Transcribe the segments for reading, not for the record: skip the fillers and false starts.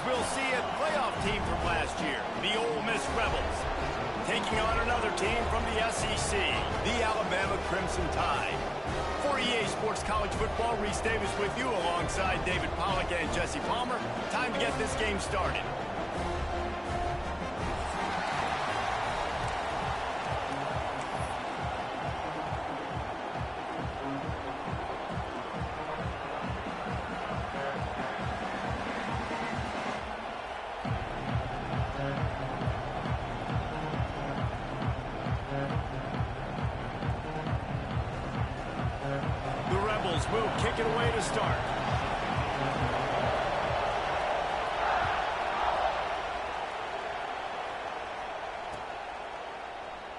we'll see a playoff team from last year, the Ole Miss Rebels, taking on another team from the SEC, the Alabama Crimson Tide. For EA Sports College Football, Reese Davis with you alongside David Pollack and Jesse Palmer. Time to get this game started. Will kick it away to start.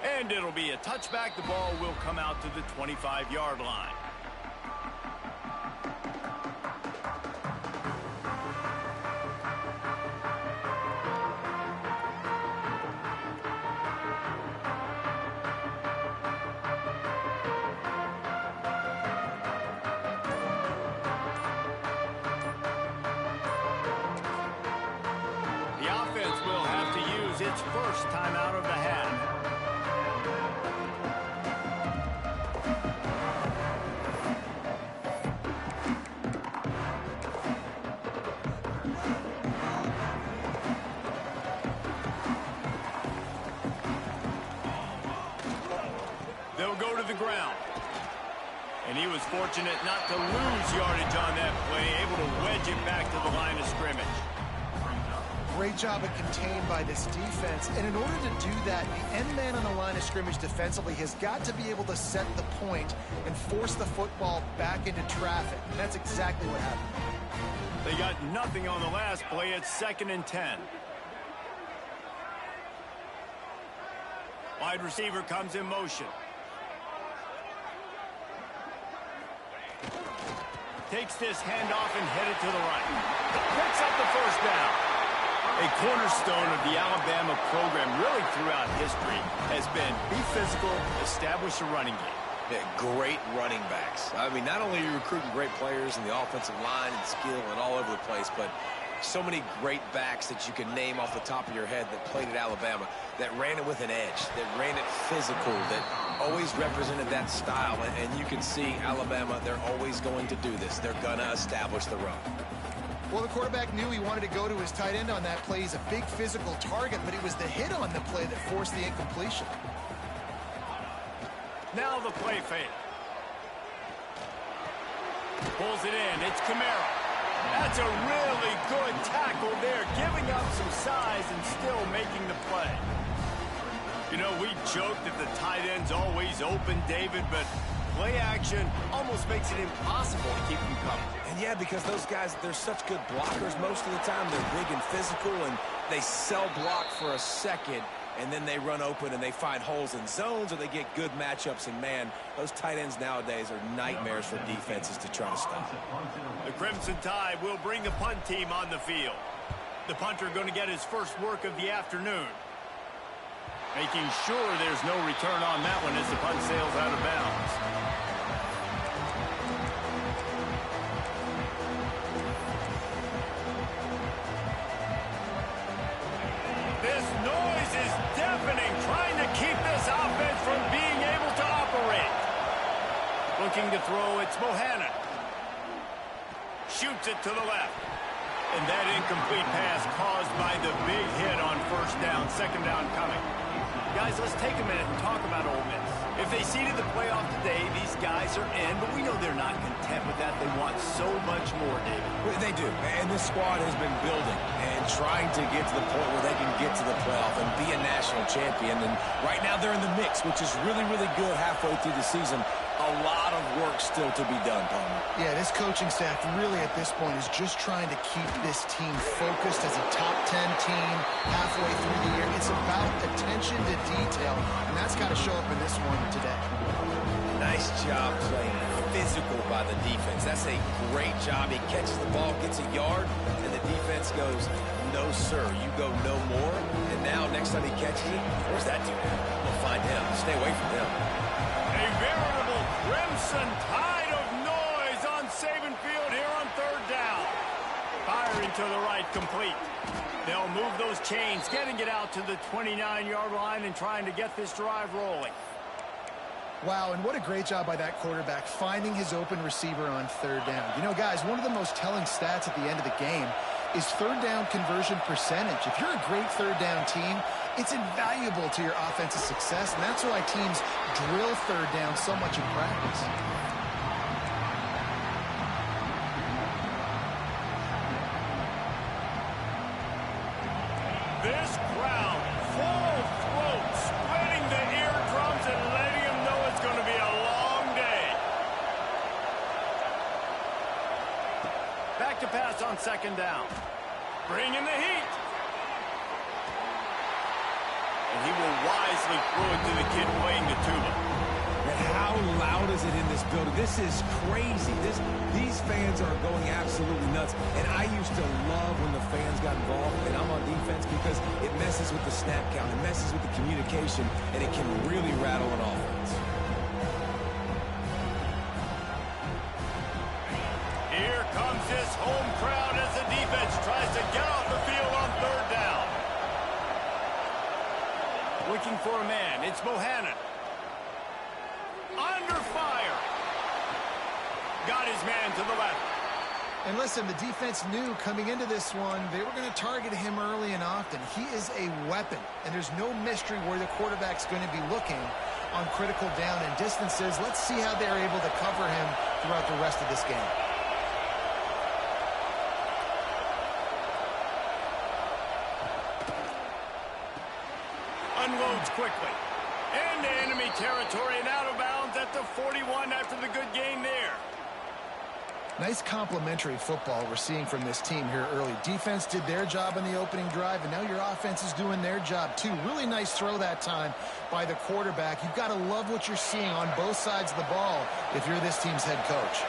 And it'll be a touchback. The ball will come out to the 25-yard line. Its first time out of the half. They'll go to the ground. And he was fortunate not to lose yardage on that play, able to wedge it back to the line of scrimmage. Great job of contained by this defense, and in order to do that, the end man on the line of scrimmage defensively has got to be able to set the point and force the football back into traffic, and that's exactly what happened. They got nothing on the last play. It's 2nd and 10. Wide receiver comes in motion. Takes this handoff and headed to the right. Picks up the first down. A cornerstone of the Alabama program really throughout history has been be physical, establish a running game. Yeah, great running backs. I mean, not only are you recruiting great players in the offensive line and skill and all over the place, but so many great backs that you can name off the top of your head that played at Alabama, that ran it with an edge, that ran it physical, that always represented that style. And you can see Alabama, they're always going to do this. They're going to establish the run. Well, the quarterback knew he wanted to go to his tight end on that play. He's a big physical target, but it was the hit on the play that forced the incompletion. Now the play fake. Pulls it in. It's Camara. That's a really good tackle there, giving up some size and still making the play. You know, we joked that the tight end's always open, David, but play action almost makes it impossible to keep them coming. And yeah, because those guys, they're such good blockers most of the time. They're big and physical, and they sell block for a second, and then they run open and they find holes in zones, or they get good matchups. And man, those tight ends nowadays are nightmares for defenses to try to stop. The Crimson Tide will bring the punt team on the field. The punter going to get his first work of the afternoon. Making sure there's no return on that one as the punt sails out of bounds. This noise is deafening, trying to keep this offense from being able to operate. Looking to throw, it's Bohannon. Shoots it to the left. And that incomplete pass caused by the big hit on first down, 2nd down coming. Guys, let's take a minute and talk about Ole Miss. If they seeded the playoff today, these guys are in, but we know they're not content with that. They want so much more, David. They do, and this squad has been building and trying to get to the point where they can get to the playoff and be a national champion. And right now they're in the mix, which is really, really good halfway through the season. A lot of work still to be done, Palmer. Yeah, this coaching staff really at this point is just trying to keep this team focused as a top 10 team halfway through the year. It's about attention to detail, and that's got to show up in this one today. Nice job playing physical by the defense. That's a great job. He catches the ball, gets a yard, and the defense goes, no, sir, you go no more. And now next time he catches it, where's that dude at? We'll find him. Stay away from him. A veritable Crimson Tide of noise on Saban Field here on 3rd down. Fiery to the right, complete. They'll move those chains, getting it out to the 29-yard line and trying to get this drive rolling. Wow, and what a great job by that quarterback finding his open receiver on third down. You know, guys, one of the most telling stats at the end of the game is third down conversion percentage. If you're a great third down team, it's invaluable to your offensive success, and that's why teams drill third down so much in practice. This crowd, full throat, spreading the eardrums and letting them know it's going to be a long day. Back to pass on second down. Bringing the heat. And he will wisely throw it to the kid playing the tuba. And how loud is it in this building? This is crazy. These fans are going absolutely nuts. And I used to love when the fans got involved, and I'm on defense, because it messes with the snap count, it messes with the communication, and it can really rattle an offense. Here comes this home crowd as the defense tries to get off the field on third down. Looking for a man. It's Bohannon. Under fire. Got his man to the left. And listen, the defense knew coming into this one, they were going to target him early and often. He is a weapon, and there's no mystery where the quarterback's going to be looking on critical down and distances. Let's see how they're able to cover him throughout the rest of this game. Unloads quickly. Into enemy territory and out of bounds at the 41 after the good gain there. Nice complementary football we're seeing from this team here early. Defense did their job in the opening drive, and now your offense is doing their job too. Really nice throw that time by the quarterback. You've got to love what you're seeing on both sides of the ball if you're this team's head coach.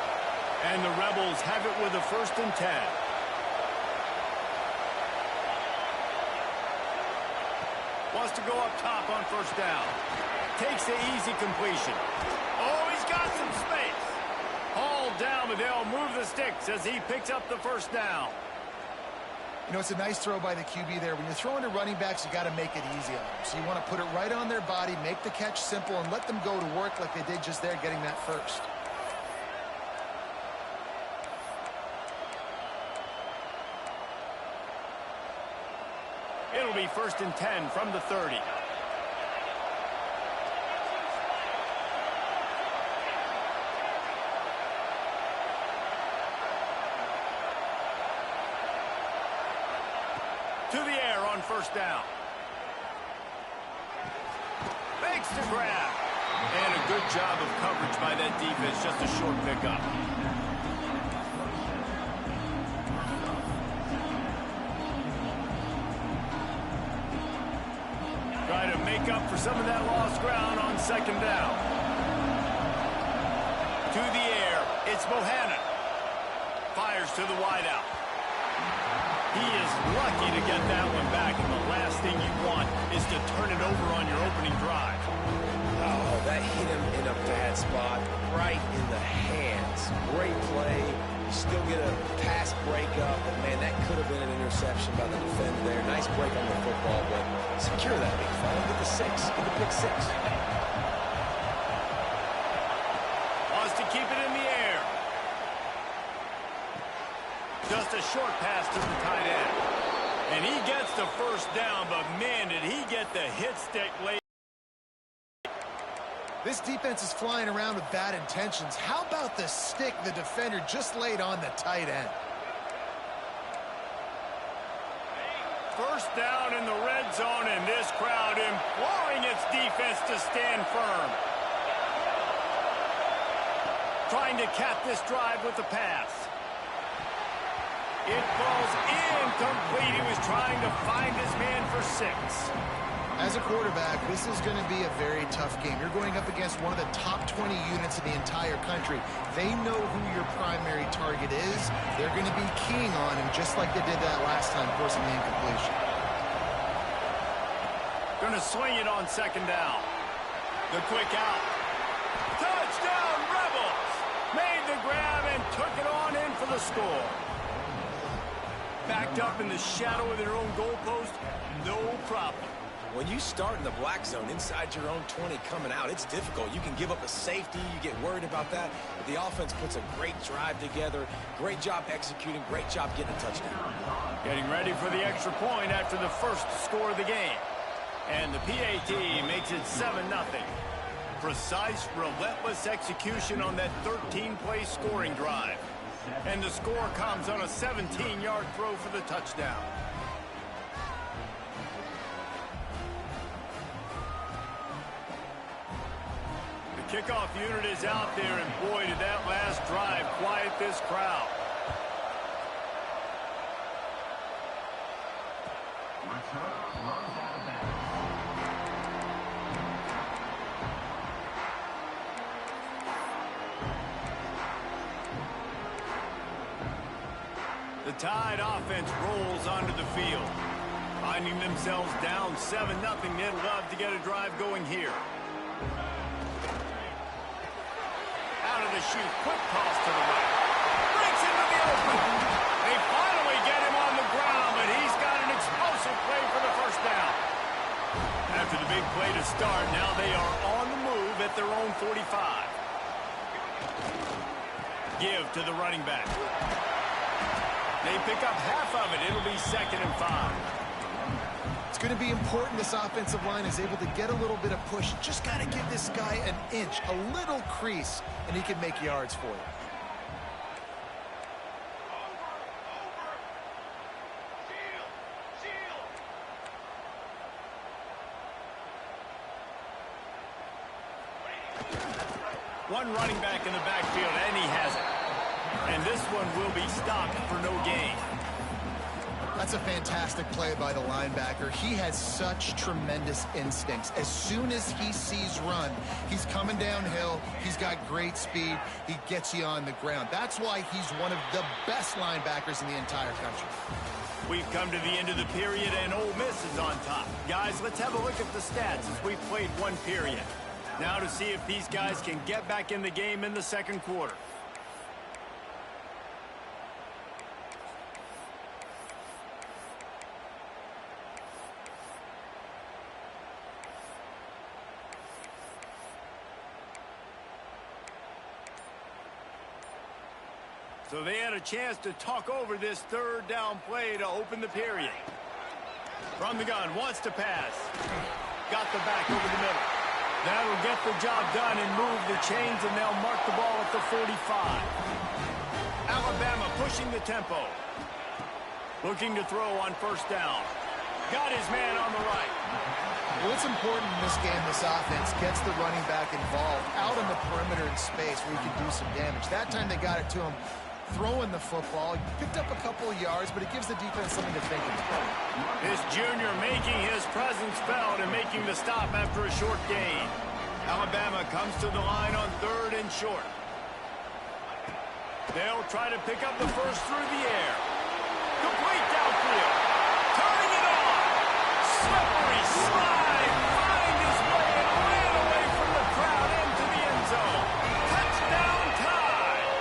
And the Rebels have it with a 1st and 10. Wants to go up top on first down. Takes the easy completion. Oh, he's got some space. Hauled down, but they'll move the sticks as he picks up the first down. You know, it's a nice throw by the QB there. When you're throwing to running backs, you got to make it easy on them. So you want to put it right on their body, make the catch simple, and let them go to work like they did just there, getting that first. It'll be 1st and 10 from the 30. To the air on first down. Makes the grab. And a good job of coverage by that defense. Just a short pickup. Try to make up for some of that lost ground on second down. To the air, it's Bohannon. Fires to the wideout. He is lucky to get that one back, and the last thing you want is to turn it over on your opening drive. Oh, that hit him in a bad spot, right in the hands. Great play. You still get a pass breakup, but man, that could have been an interception by the defender there. Nice break on the football, but secure that big fella. Get the 6. Get the pick 6. Wants to keep it in the air. Just a short pass to the tight end. And he gets the first down, but man, did he get the hit stick late. This defense is flying around with bad intentions. How about the stick the defender just laid on the tight end? First down in the red zone, and this crowd imploring its defense to stand firm. Trying to cap this drive with the pass. It falls incomplete. He was trying to find his man for 6. As a quarterback, this is going to be a very tough game. You're going up against one of the top 20 units in the entire country. They know who your primary target is. They're going to be keying on him just like they did that last time, forcing the incompletion. Going to swing it on second down. The quick out. Touchdown, Rebels! Made the grab and took it on in for the score. backed up in the shadow of their own goalpost, no problem. When you start in the black zone inside your own 20 coming out, it's difficult. You can give up a safety. You get worried about that. But the offense puts a great drive together. Great job executing. Great job getting a touchdown. Getting ready for the extra point after the first score of the game. And the PAT makes it 7-0. Precise, relentless execution on that 13-play scoring drive. And the score comes on a 17-yard throw for the touchdown. The kickoff unit is out there, and boy, did that last drive quiet this crowd. The Tide offense rolls onto the field. Finding themselves down 7-0, they'd love to get a drive going here. Out of the chute, quick toss to the right. Breaks into the open. They finally get him on the ground, but he's got an explosive play for the first down. After the big play to start, now they are on the move at their own 45. Give to the running back. They pick up half of it. It'll be 2nd and 5. It's going to be important this offensive line is able to get a little bit of push. Just got to give this guy an inch, a little crease, and he can make yards for you. One running back in the backfield, and he has it. And this one will be stopped for no gain. That's a fantastic play by the linebacker. He has such tremendous instincts. As soon as he sees run, he's coming downhill. He's got great speed. He gets you on the ground. That's why he's one of the best linebackers in the entire country. We've come to the end of the period, and Ole Miss is on top. Guys, let's have a look at the stats as we've played one period. Now to see if these guys can get back in the game in the second quarter. So they had a chance to talk over this third down play to open the period. From the gun, wants to pass. Got the back over the middle. That'll get the job done and move the chains, and they'll mark the ball at the 45. Alabama pushing the tempo. Looking to throw on first down. Got his man on the right. Well, it's important in this game, this offense gets the running back involved out on the perimeter in space where he can do some damage. That time they got it to him throwing the football. He picked up a couple of yards, but it gives the defense something to think about. This junior making his presence felt and making the stop after a short gain. Alabama comes to the line on 3rd and short. They'll try to pick up the first through the air. Complete downfield. Turning it on. Slippery slide. Find his way and ran away from the crowd into the end zone. Touchdown Tide.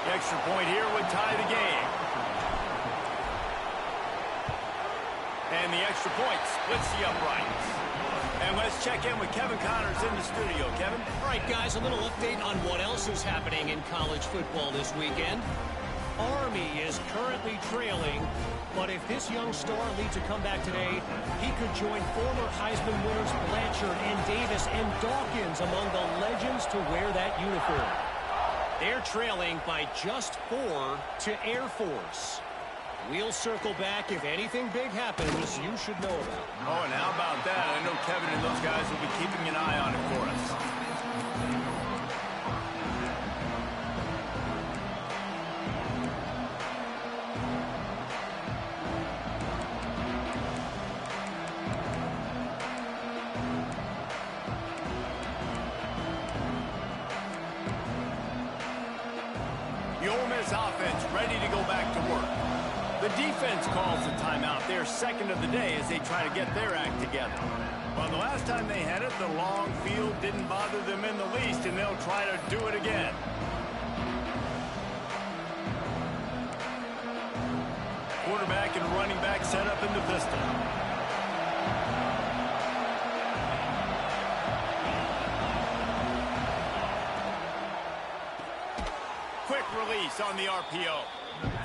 The extra point here would tie the game. And the extra point splits the uprights. And let's check in with Kevin Connors in the studio. Kevin? All right, guys, a little update on what else is happening in college football this weekend. Army is currently trailing, but if this young star leads a comeback today, he could join former Heisman winners Blanchard and Davis and Dawkins among the legends to wear that uniform. They're trailing by just 4 to Air Force. We'll circle back if anything big happens you should know about. Oh, and how about that? I know Kevin and those guys will be keeping an eye on it for us. The Ole Miss offense ready to go back to work. The defense calls the timeout, their second of the day, as they try to get their act together. Well, the last time they had it, the long field didn't bother them in the least, and they'll try to do it again. and running back set up in the pistol. Quick release on the RPO.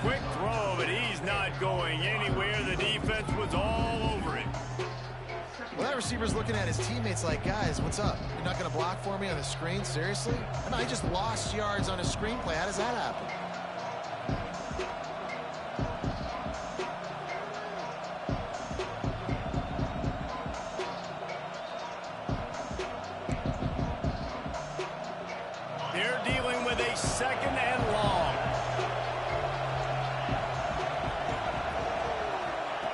Quick throw, but he's not going anywhere. The defense was all over it. Well, that receiver's looking at his teammates like, guys, what's up? You're not going to block for me on the screen? Seriously? I mean, I just lost yards on a screenplay. How does that happen? They're dealing with a second and long.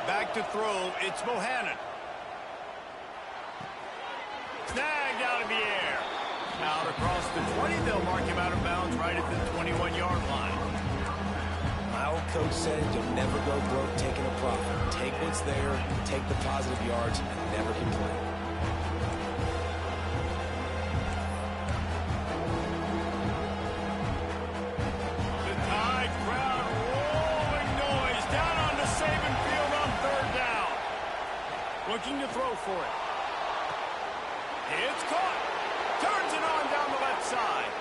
Back to throw, it's Bohannon. Snagged out of the air. Out across the 20, they'll mark him out of bounds right at the 21-yard line. My old coach said you'll never go broke taking a profit. Take what's there, take the positive yards, and never complain. The Tide crowd rolling noise down on the Saban field on third down. Looking to throw for it. It's caught. Turns it on down the left side.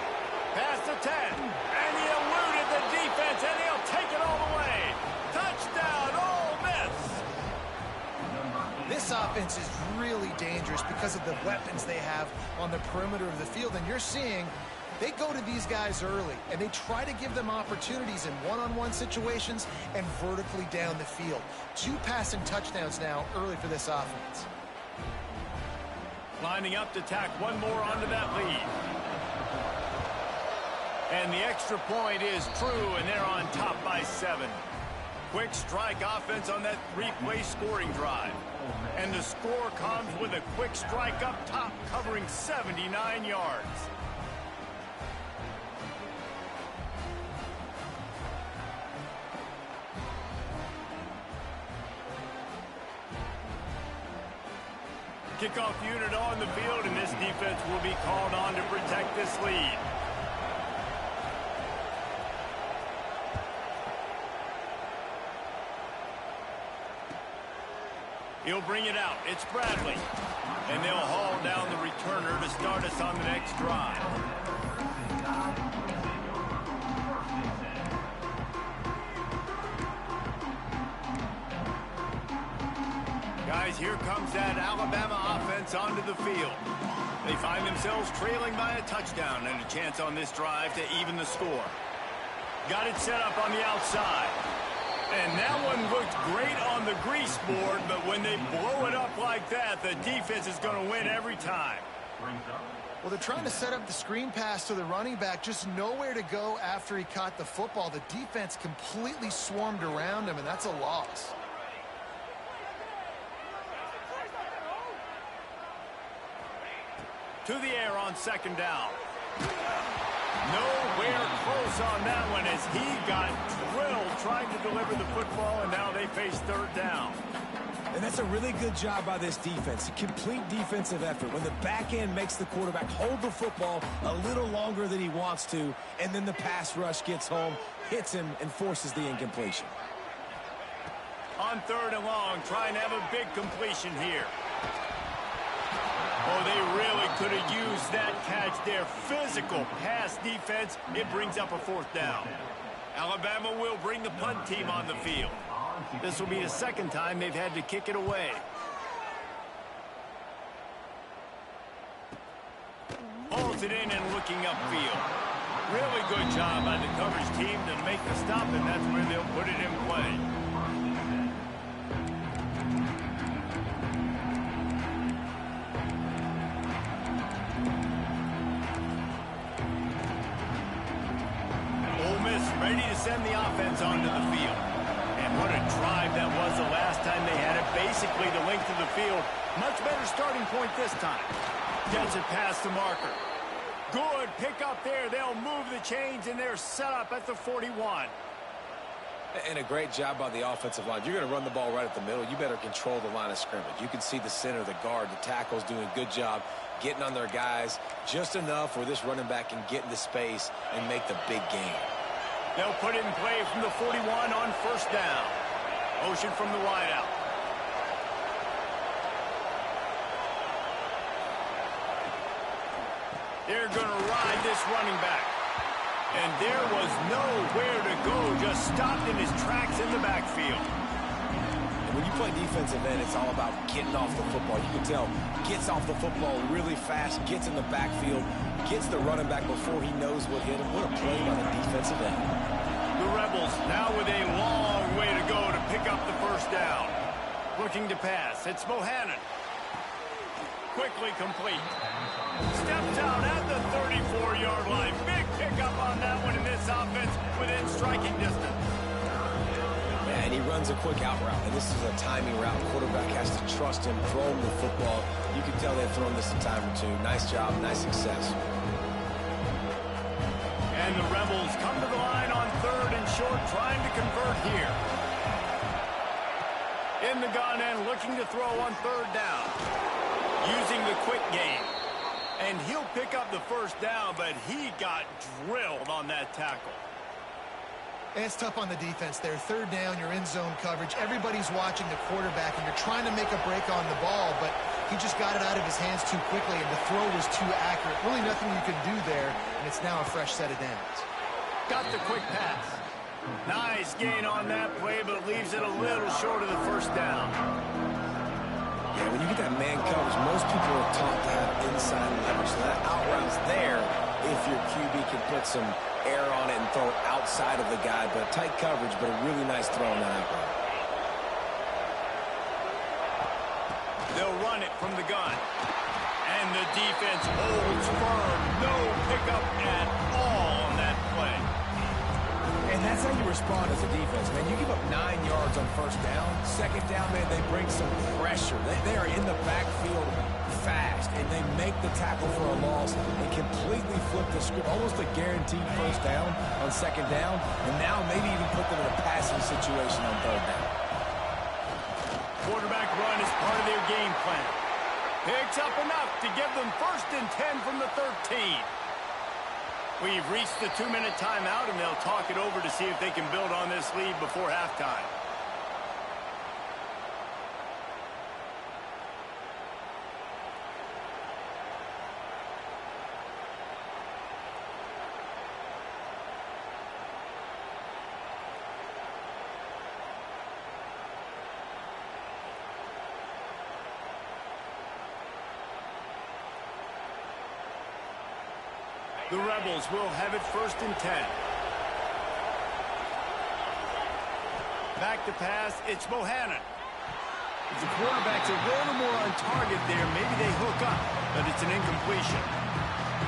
Past the 10. And he eluded the defense, and he'll take it all the way. Touchdown, Ole Miss. This offense is really dangerous because of the weapons they have on the perimeter of the field. And you're seeing they go to these guys early, and they try to give them opportunities in one-on-one situations and vertically down the field. 2 passing touchdowns now early for this offense. Lining up to tack one more onto that lead. And the extra point is true, and they're on top by 7. Quick strike offense on that 3-play scoring drive. And the score comes with a quick strike up top, covering 79 yards. Kickoff unit on the field, and this defense will be called on to protect this lead. He'll bring it out. It's Bradley. And they'll haul down the returner to start us on the next drive. Guys, here comes that Alabama offense onto the field. They find themselves trailing by a touchdown and a chance on this drive to even the score. Got it set up on the outside. And that one looked great on the grease board, but when they blow it up like that, the defense is going to win every time. Well, they're trying to set up the screen pass to the running back, just nowhere to go after he caught the football. The defense completely swarmed around him, and that's a loss. To the air on second down. Nowhere close on that one as he got drilled trying to deliver the football, and now they face third down. And that's a really good job by this defense. A complete defensive effort. When the back end makes the quarterback hold the football a little longer than he wants to, and then the pass rush gets home, hits him, and forces the incompletion. On third and long, trying to have a big completion here. Oh, they really could have used that catch there. Physical pass defense. It brings up a fourth down. Alabama will bring the punt team on the field. This will be the second time they've had to kick it away. Holds it in and looking upfield. Really good job by the coverage team to make the stop, and that's where they'll put it in play. Ready to send the offense onto the field. And what a drive that was the last time they had it. Basically the length of the field. Much better starting point this time. Gets it past the marker. Good pick up there. They'll move the chains, and they're set up at the 41. And a great job by the offensive line. You're going to run the ball right at the middle. You better control the line of scrimmage. You can see the center, the guard, the tackles doing a good job getting on their guys just enough where this running back can get into space and make the big game. They'll put it in play from the 41 on first down. Motion from the wideout. They're going to ride this running back. And there was nowhere to go, just stopped in his tracks in the backfield. And when you play defensive end, it's all about getting off the football. You can tell, gets off the football really fast, gets in the backfield, gets the running back before he knows what hit him. What a play by the defensive end. The Rebels now with a long way to go to pick up the first down. Looking to pass, it's Bohannon. Quickly complete. Steps out at the 34-yard line. Big pickup on that one in this offense within striking distance. Yeah, and he runs a quick out route, and this is a timing route. Quarterback has to trust him, throw him the football. You can tell they've thrown this a time or two. Nice job, nice success. And the Rebels come to the line on 3rd and short, trying to convert here. In the gun and looking to throw on 3rd down. Using the quick game. And he'll pick up the first down, but he got drilled on that tackle. And it's tough on the defense there. 3rd down, you're in zone coverage. Everybody's watching the quarterback, and you're trying to make a break on the ball, but he just got it out of his hands too quickly, and the throw was too accurate. Really nothing you can do there, and it's now a fresh set of downs. Got the quick pass. Nice gain on that play, but leaves it a little short of the first down. Yeah, when you get that man coverage, most people are taught to have inside leverage. So that out route's there if your QB can put some air on it and throw it outside of the guy. But tight coverage, but a really nice throw on that out route. They'll run it from the gun. And the defense holds firm. No pickup at all on that play. And that's how you respond as a defense, man. You give up 9 yards on 1st down. 2nd down, man, they bring some pressure. They are in the backfield fast, and they make the tackle for a loss and completely flip the script. Almost a guaranteed 1st down on 2nd down, and now maybe even put them in a passing situation on 3rd down. Quarterback run is part of their game plan. Picks up enough to give them 1st and 10 from the 13. We've reached the 2-minute timeout, and they'll talk it over to see if they can build on this lead before halftime. The Rebels will have it 1st and 10. Back to pass, it's Bohannon. If the quarterback's a little more on target there, maybe they hook up, but it's an incompletion.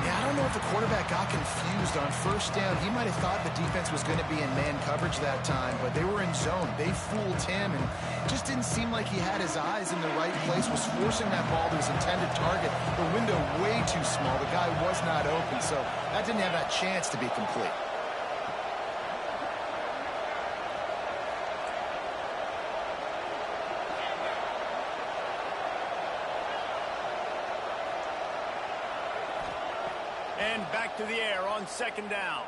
Yeah, I don't know if the quarterback got confused on 1st down. He might have thought the defense was going to be in man coverage that time, but they were in zone. They fooled him, and just didn't seem like he had his eyes in the right place, was forcing that ball to his intended target. The window way too small. The guy was not open, so that didn't have that chance to be complete. And back to the air on 2nd down.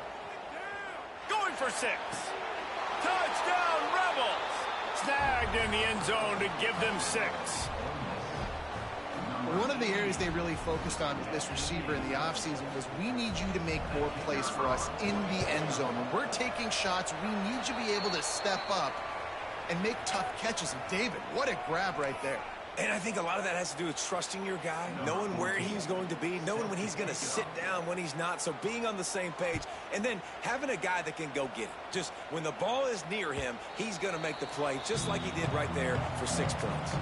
Going for 6. Touchdown, Rebels! Snagged in the end zone to give them 6. One of the areas they really focused on with this receiver in the offseason was, we need you to make more plays for us in the end zone. When we're taking shots, we need you to be able to step up and make tough catches. And David, what a grab right there. And I think a lot of that has to do with trusting your guy, knowing where he's going to be, knowing when he's going to sit down, when he's not. So being on the same page, and then having a guy that can go get it. Just when the ball is near him, he's going to make the play, just like he did right there for 6 points.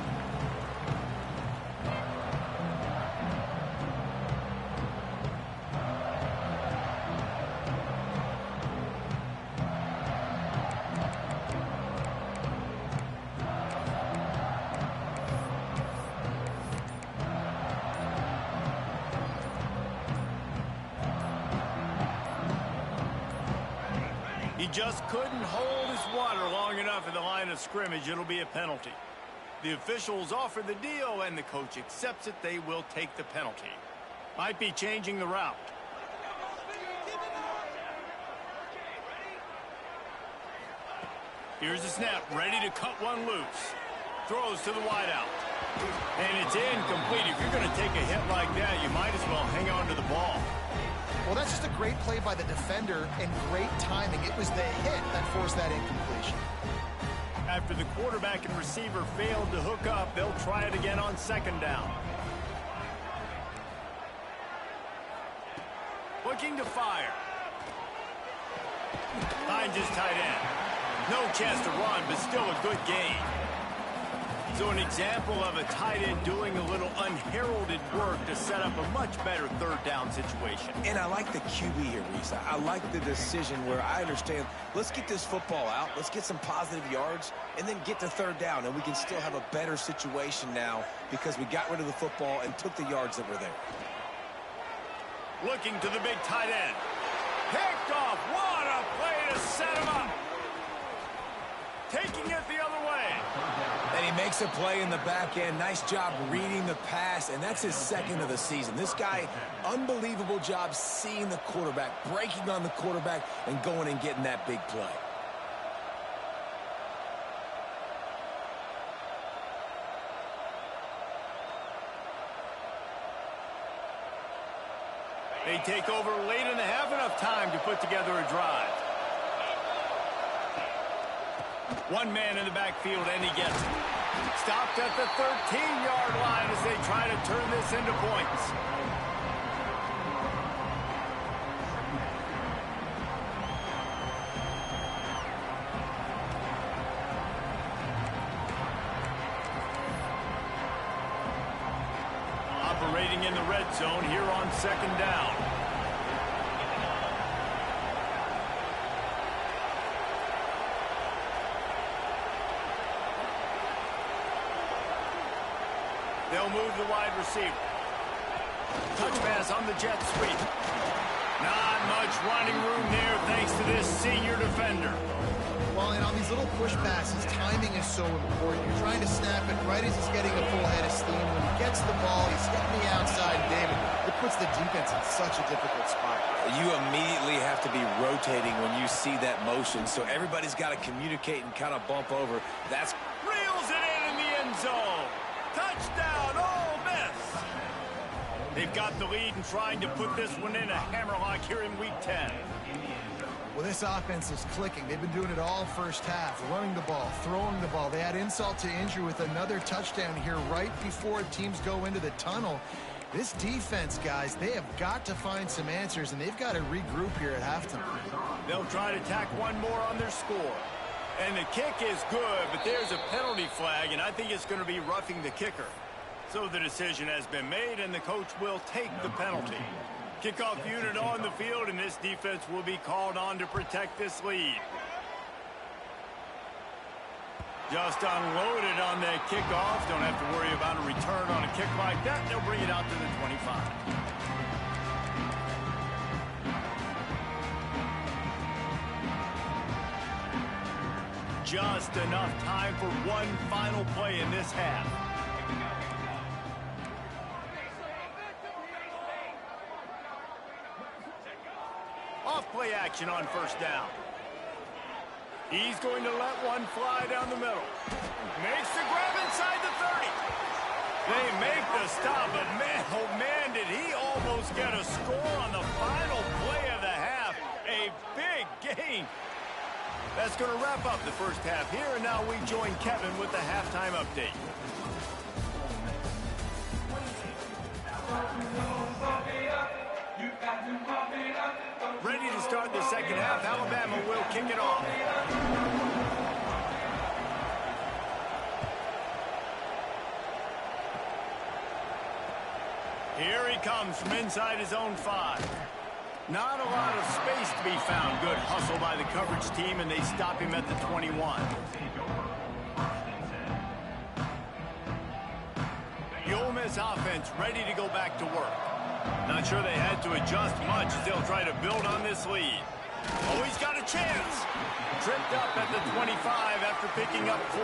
He just couldn't hold his water long enough in the line of scrimmage. It'll be a penalty. The officials offer the deal, and the coach accepts it. They will take the penalty. Might be changing the route. Here's the snap, ready to cut one loose. Throws to the wideout. And it's incomplete. If you're going to take a hit like that, you might as well hang on to the ball. Well, that's just a great play by the defender and great timing. It was the hit that forced that incompletion. After the quarterback and receiver failed to hook up, they'll try it again on second down. Looking to fire. Finds his tight end. No chance to run, but still a good gain. So an example of a tight end doing a little unheralded work to set up a much better third down situation. And I like the QB here, Reese. I like the decision where I understand, let's get this football out, let's get some positive yards, and then get to third down, and we can still have a better situation now because we got rid of the football and took the yards that were there. Looking to the big tight end. Picked off. What a play to set him up. Taking it the other way. And he makes a play in the back end. Nice job reading the pass, and that's his second of the season. This guy, unbelievable job seeing the quarterback, breaking on the quarterback, and going and getting that big play. They take over late in the half, enough time to put together a drive. One man in the backfield, and he gets it. Stopped at the 13-yard line as they try to turn this into points. Operating in the red zone here on second down. They'll move the wide receiver. Touch pass on the jet sweep. Not much running room there thanks to this senior defender. Well, and on these little push passes, timing is so important. You're trying to snap it right as he's getting a full head of steam. When he gets the ball, he's hitting the outside, David. It puts the defense in such a difficult spot. You immediately have to be rotating when you see that motion, so everybody's got to communicate and kind of bump over. That's Reels it in the end zone. Touchdown, Ole Miss. They've got the lead and trying to put this one in a hammerlock here in Week 10. Well, this offense is clicking. They've been doing it all first half, running the ball, throwing the ball. They add insult to injury with another touchdown here right before teams go into the tunnel. This defense, guys, they have got to find some answers, and they've got to regroup here at halftime. They'll try to tack one more on their score. And the kick is good, but there's a penalty flag, and I think it's going to be roughing the kicker. So the decision has been made, and the coach will take the penalty. Kickoff unit on the field, and this defense will be called on to protect this lead. Just unloaded on that kickoff. Don't have to worry about a return on a kick like that. They'll bring it out to the 25. Just enough time for one final play in this half. Off play action on first down. He's going to let one fly down the middle. Makes the grab inside the 30. They make the stop, but man, oh man, did he almost get a score on the final play of the half. A big gain. That's going to wrap up the first half here, and now we join Kevin with the halftime update. Ready to start the second half. Alabama will kick it off. Here he comes from inside his own 5. Not a lot of space to be found. Good hustle by the coverage team, and they stop him at the 21. The Ole Miss offense ready to go back to work. Not sure they had to adjust much as they'll try to build on this lead. Oh, he's got a chance. Tripped up at the 25 after picking up 4.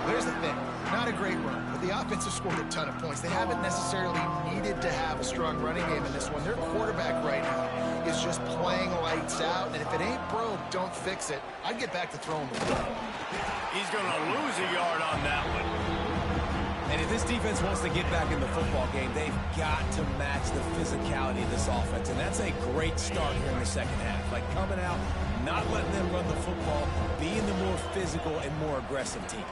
Here's the thing. Not a great run, but the offense has scored a ton of points. They haven't necessarily needed to have a strong running game in this one. Their quarterback right now is just playing lights out, and if it ain't broke, don't fix it. I'd get back to throwing the ball. He's going to lose a yard on that one. And if this defense wants to get back in the football game, they've got to match the physicality of this offense. And that's a great start here in the second half. Like coming out, not letting them run the football, being the more physical and more aggressive team.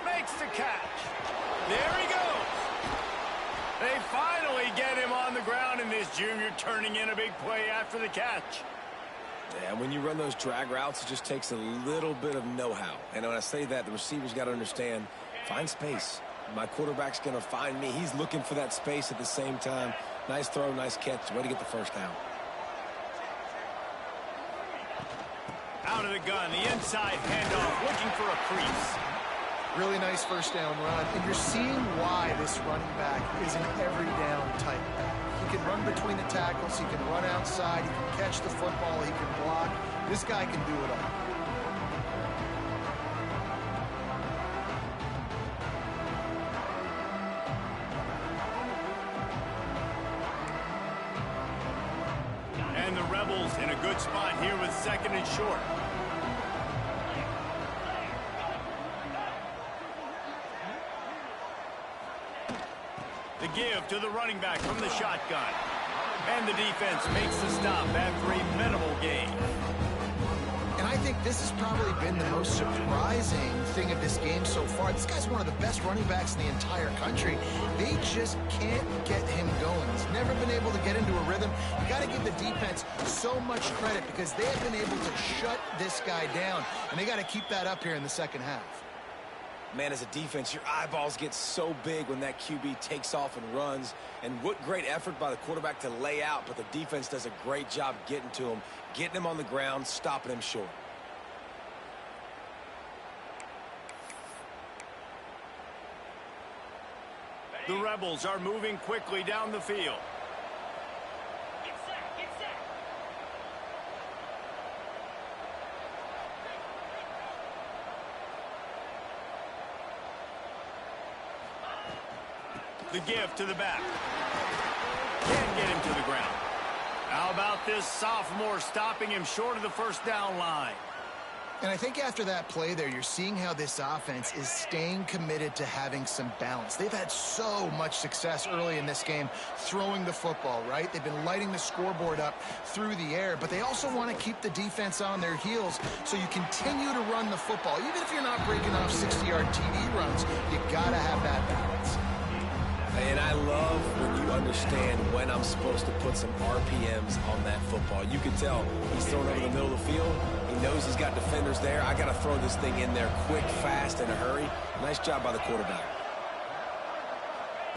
Makes the catch. There he goes. They finally get him on the ground, and this junior turning in a big play after the catch. Yeah, when you run those drag routes, it just takes a little bit of know-how. And when I say that, the receiver's got to understand, find space. My quarterback's going to find me. He's looking for that space at the same time. Nice throw, nice catch. Way to get the first down. Out of the gun, the inside handoff, looking for a crease. Really nice first down run, and you're seeing why this running back is an every down type back. He can run between the tackles, he can run outside, he can catch the football, he can block. This guy can do it all. And the Rebels in a good spot here with 2nd and short. The give to the running back from the shotgun. And the defense makes the stop after a minimal gain. And I think this has probably been the most surprising thing of this game so far. This guy's one of the best running backs in the entire country. They just can't get him going. He's never been able to get into a rhythm. You got to give the defense so much credit because they have been able to shut this guy down. And they got to keep that up here in the second half. Man, as a defense, your eyeballs get so big when that QB takes off and runs. And what great effort by the quarterback to lay out, but the defense does a great job getting to him, getting him on the ground, stopping him short. The Rebels are moving quickly down the field. The give to the back. Can't get him to the ground. How about this sophomore stopping him short of the first down line? And I think after that play there, you're seeing how this offense is staying committed to having some balance. They've had so much success early in this game throwing the football, right? They've been lighting the scoreboard up through the air, but they also want to keep the defense on their heels, so you continue to run the football. Even if you're not breaking off 60-yard TD runs, you got to have that balance. And I love when you understand when I'm supposed to put some RPMs on that football. You can tell he's throwing over the middle of the field. He knows he's got defenders there. I got to throw this thing in there quick, fast, in a hurry. Nice job by the quarterback.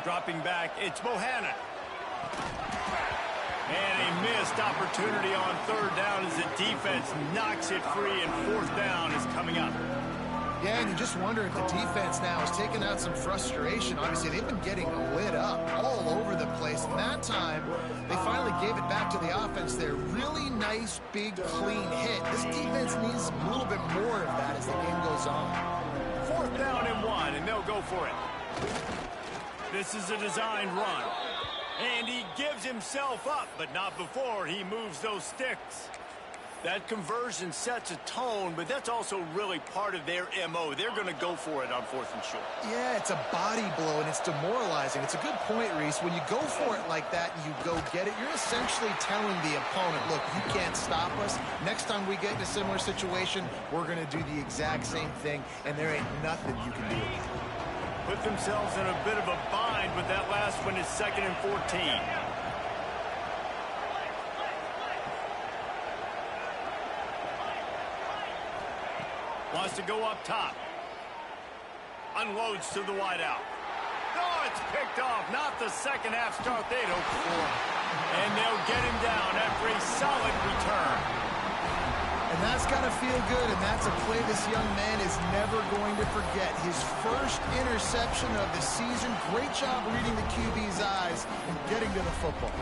Dropping back, it's Bohannon. And a missed opportunity on 3rd down as the defense knocks it free, and 4th down is coming up. Yeah, and you just wonder if the defense now is taking out some frustration. Obviously, they've been getting lit up all over the place. And that time, they finally gave it back to the offense there. Really nice, big, clean hit. This defense needs a little bit more of that as the game goes on. 4th down and 1, and they'll go for it. This is a designed run. And he gives himself up, but not before he moves those sticks. That conversion sets a tone, but that's also really part of their MO. They're going to go for it on 4th and short. Yeah, it's a body blow, and it's demoralizing. It's a good point, Reese. When you go for it like that and you go get it, you're essentially telling the opponent, look, you can't stop us. Next time we get in a similar situation, we're going to do the exact same thing, and there ain't nothing you can do about it. Put themselves in a bit of a bind, but that last one is 2nd and 14. Wants to go up top. Unloads to the wideout. Oh, it's picked off. Not the second half start they'd hoped for. And they'll get him down after a solid return. And that's got to feel good, and that's a play this young man is never going to forget. His first interception of the season. Great job reading the QB's eyes and getting to the football.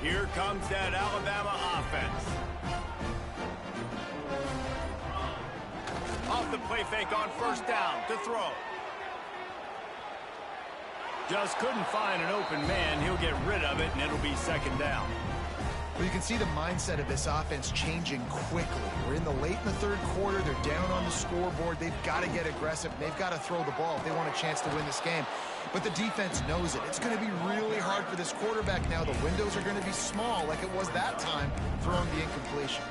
Here comes that Alabama offense. Off the play fake on 1st down to throw. Just couldn't find an open man. He'll get rid of it, and it'll be second down. Well, you can see the mindset of this offense changing quickly. We're in the third quarter. They're down on the scoreboard. They've got to get aggressive. They've got to throw the ball if they want a chance to win this game. But the defense knows it. It's going to be really hard for this quarterback now. The windows are going to be small like it was that time throwing the incompletion.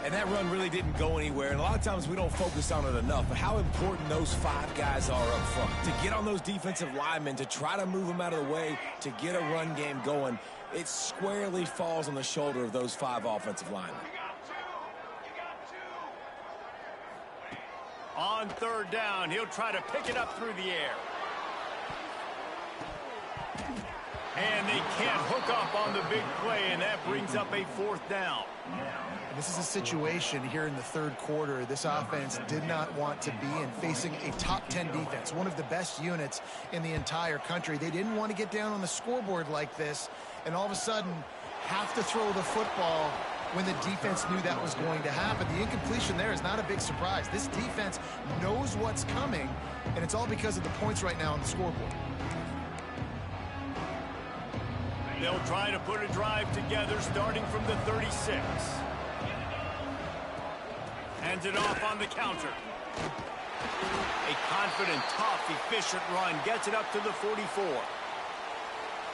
And that run really didn't go anywhere, and a lot of times we don't focus on it enough, but how important those 5 guys are up front. To get on those defensive linemen, to try to move them out of the way, to get a run game going, it squarely falls on the shoulder of those 5 offensive linemen. On third down, he'll try to pick it up through the air. And they can't hook up on the big play, and that brings up a 4th down. This is a situation here in the third quarter this offense did not want to be in, facing a top 10 defense, one of the best units in the entire country. They didn't want to get down on the scoreboard like this and all of a sudden have to throw the football when the defense knew that was going to happen. The incompletion there is not a big surprise. This defense knows what's coming, and it's all because of the points right now on the scoreboard. They'll try to put a drive together starting from the 36. Hands it off on the counter. A confident, tough, efficient run. Gets it up to the 44.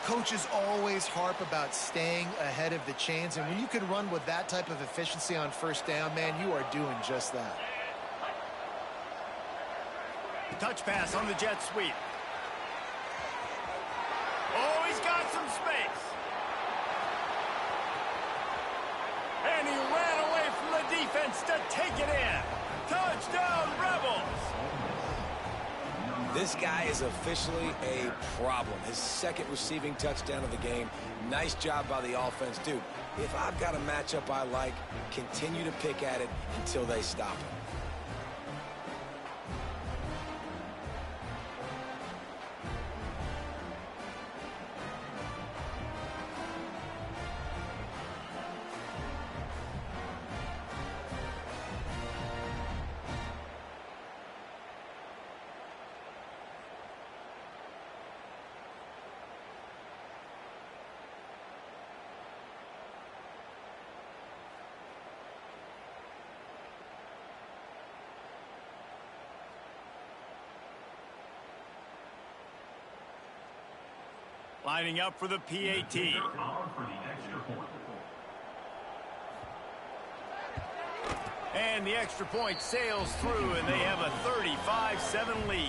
Coaches always harp about staying ahead of the chains, and when you can run with that type of efficiency on first down, man, you are doing just that. Touch pass on the jet sweep. Oh, he's got some space. And he ran away from the defense to take it in. Touchdown, Rebels! This guy is officially a problem. His 2nd receiving touchdown of the game. Nice job by the offense. Dude, if I've got a matchup I like, continue to pick at it until they stop it. Lining up for the PAT. And the extra point sails through, and they have a 35-7 lead.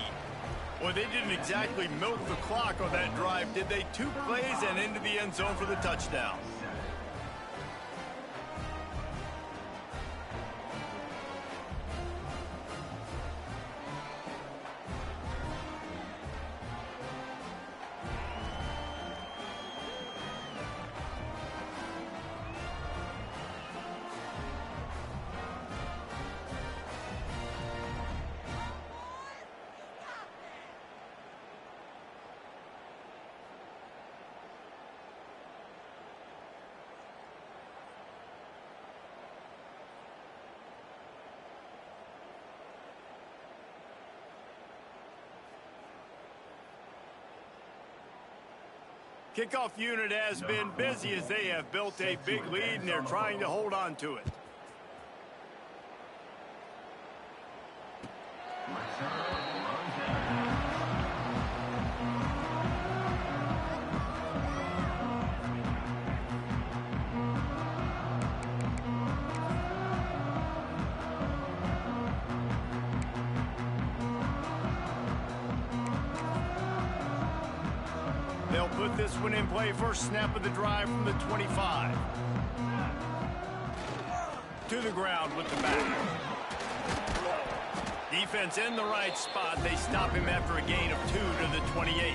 Well, they didn't exactly milk the clock on that drive, did they? 2 plays and into the end zone for the touchdown. Kickoff unit has been busy as they have built a big lead, and they're trying to hold on to it. They'll put this one in play. First snap of the drive from the 25. To the ground with the back. Defense in the right spot. They stop him after a gain of 2 to the 28.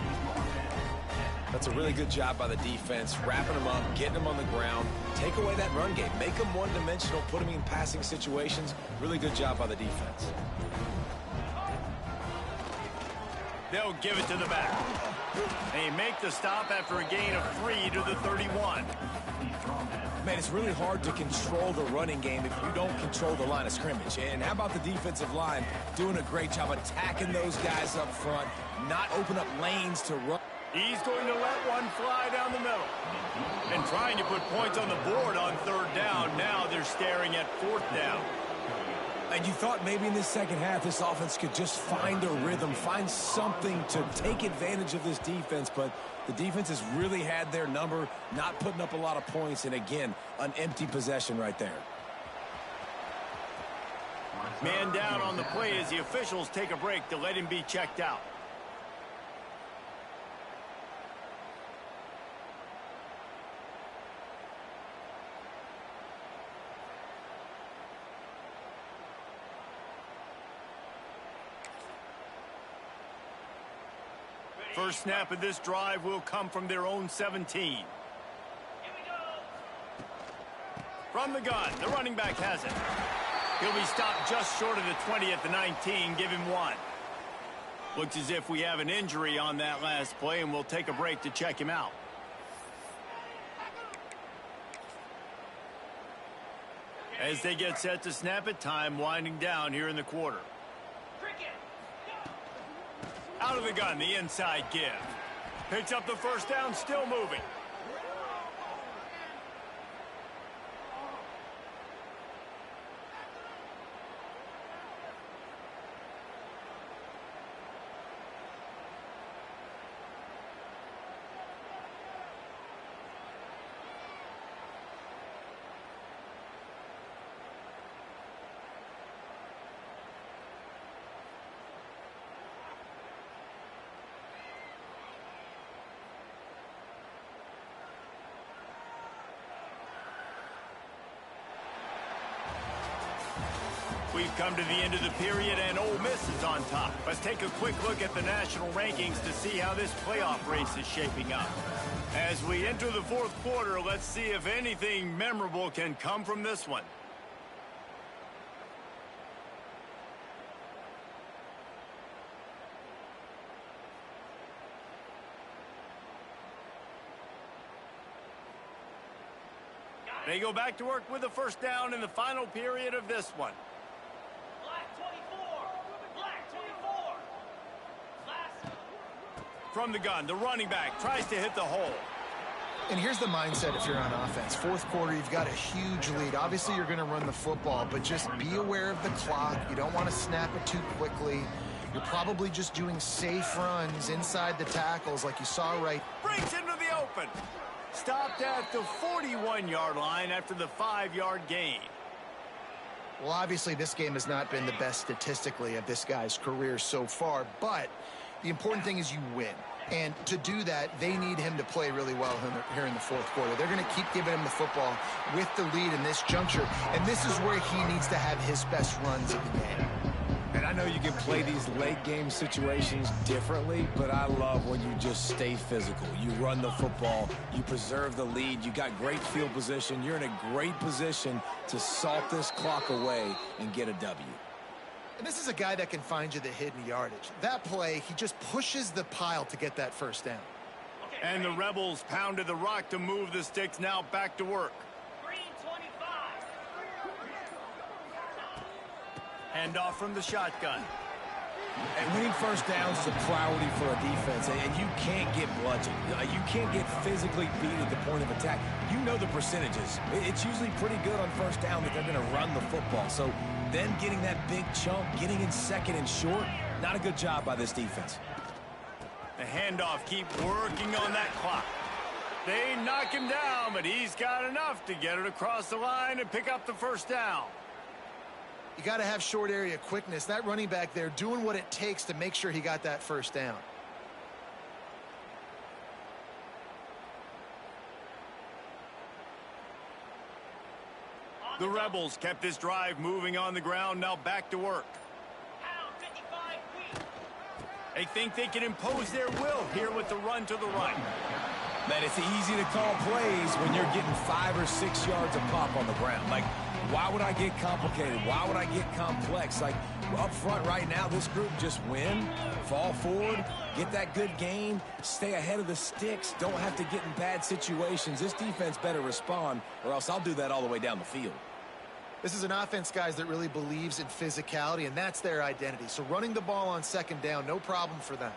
That's a really good job by the defense, wrapping them up, getting them on the ground. Take away that run game. Make them one-dimensional, put them in passing situations. Really good job by the defense. They'll give it to the back. They make the stop after a gain of 3 to the 31. Man, it's really hard to control the running game if you don't control the line of scrimmage. And how about the defensive line doing a great job attacking those guys up front, not open up lanes to run. He's going to let one fly down the middle. And trying to put points on the board on third down. Now they're staring at fourth down. And you thought maybe in this second half this offense could just find a rhythm, find something to take advantage of this defense, but the defense has really had their number, not putting up a lot of points, and again, an empty possession right there. Man down on the play as the officials take a break to let him be checked out. First snap of this drive will come from their own 17. Here we go. From the gun, the running back has it. He'll be stopped just short of the 20 at the 19. Give him one. Looks as if we have an injury on that last play, and we'll take a break to check him out. As they get set to snap it, time winding down here in the quarter. Out of the gun, the inside give. Picks up the first down, still moving. We've come to the end of the period, and Ole Miss is on top. Let's take a quick look at the national rankings to see how this playoff race is shaping up. As we enter the fourth quarter, let's see if anything memorable can come from this one. They go back to work with the first down in the final period of this one. From the gun, the running back tries to hit the hole. And here's the mindset if you're on offense. Fourth quarter, you've got a huge lead. Obviously, you're going to run the football, but just be aware of the clock. You don't want to snap it too quickly. You're probably just doing safe runs inside the tackles like you saw right. Breaks into the open. Stopped at the 41-yard line after the 5-yard gain. Well, obviously, this game has not been the best statistically of this guy's career so far, but the important thing is you win. And to do that, they need him to play really well here in the fourth quarter. They're going to keep giving him the football with the lead in this juncture. And this is where he needs to have his best runs of the game. And I know you can play these late game situations differently, but I love when you just stay physical. You run the football, you preserve the lead, you got great field position, you're in a great position to salt this clock away and get a W. And this is a guy that can find you the hidden yardage. That play, he just pushes the pile to get that first down. And the Rebels pounded the rock to move the sticks, now back to work. Hand off from the shotgun. And winning first downs is a priority for a defense, and you can't get bludgeoned. You can't get physically beat at the point of attack. You know the percentages. It's usually pretty good on first down that they're going to run the football. So then getting that big chunk, getting in second and short, not a good job by this defense. The handoff, keep working on that clock. They knock him down, but he's got enough to get it across the line and pick up the first down. You got to have short area quickness. That running back there doing what it takes to make sure he got that first down. The Rebels kept this drive moving on the ground, now back to work. They think they can impose their will here with the run to the right. Man, it's easy to call plays when you're getting 5 or 6 yards of pop on the ground. Like, why would I get complicated? Why would I get complex? Like, up front right now, this group just win, fall forward, get that good gain, stay ahead of the sticks, don't have to get in bad situations. This defense better respond, or else I'll do that all the way down the field. This is an offense, guys, that really believes in physicality, and that's their identity. So running the ball on second down, no problem for them.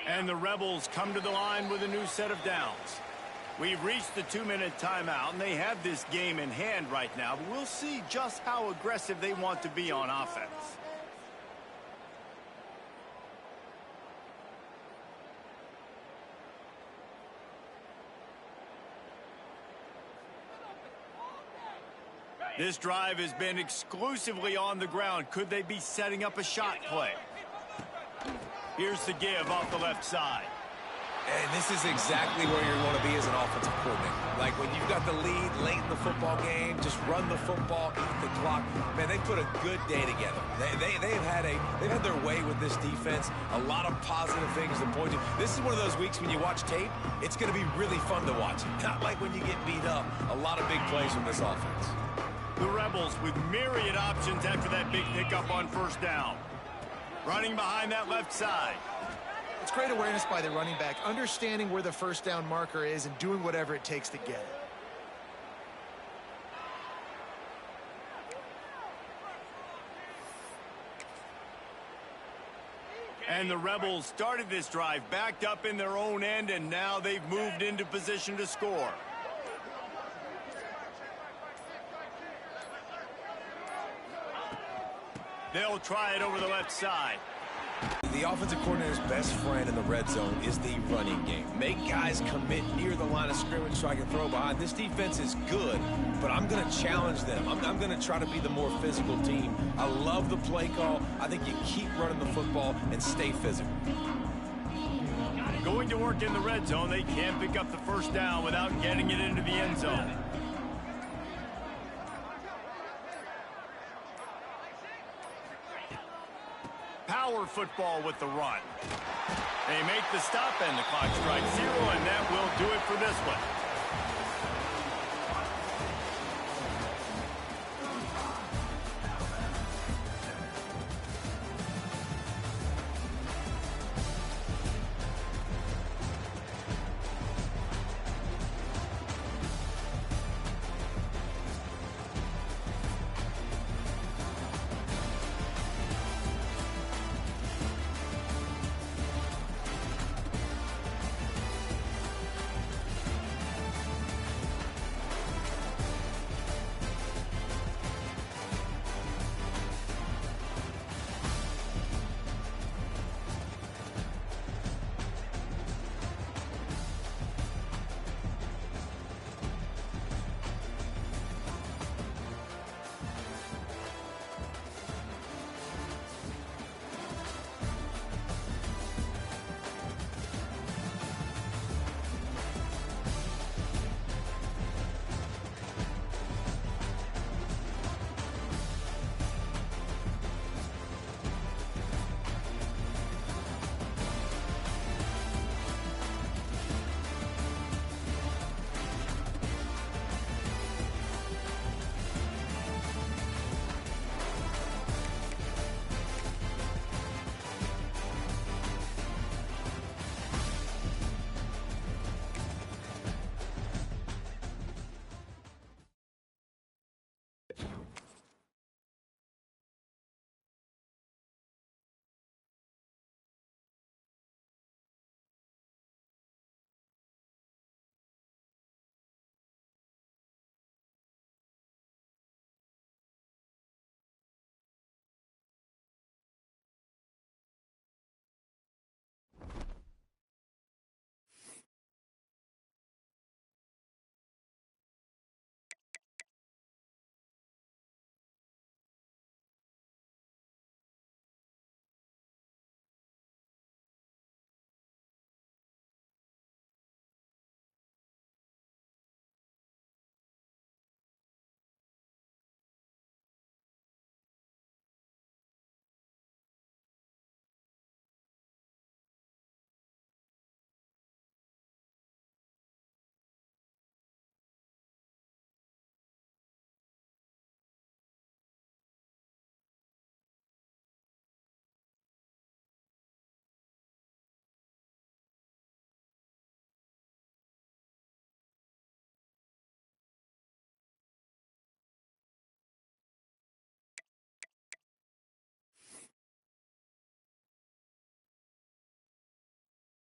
And the Rebels come to the line with a new set of downs. We've reached the 2-minute timeout, and they have this game in hand right now, but we'll see just how aggressive they want to be on offense. This drive has been exclusively on the ground. Could they be setting up a shot play? Here's the give off the left side. And this is exactly where you want to be as an offensive coordinator. Like when you've got the lead late in the football game, just run the football, eat the clock. Man, they put a good day together. They've had their way with this defense. A lot of positive things to point to. This is one of those weeks when you watch tape, it's going to be really fun to watch. Not like when you get beat up. A lot of big plays from this offense. The Rebels with myriad options after that big pickup on first down. Running behind that left side. It's great awareness by the running back, understanding where the first down marker is and doing whatever it takes to get it. And the Rebels started this drive backed up in their own end, and now they've moved into position to score. They'll try it over the left side. The offensive coordinator's best friend in the red zone is the running game. Make guys commit near the line of scrimmage so I can throw behind. This defense is good, but I'm going to challenge them. I'm going to try to be the more physical team. I love the play call. I think you keep running the football and stay physical. Going to work in the red zone, they can't pick up the first down without getting it into the end zone. Power football with the run. They make the stop, and the clock strikes 0, and that will do it for this one.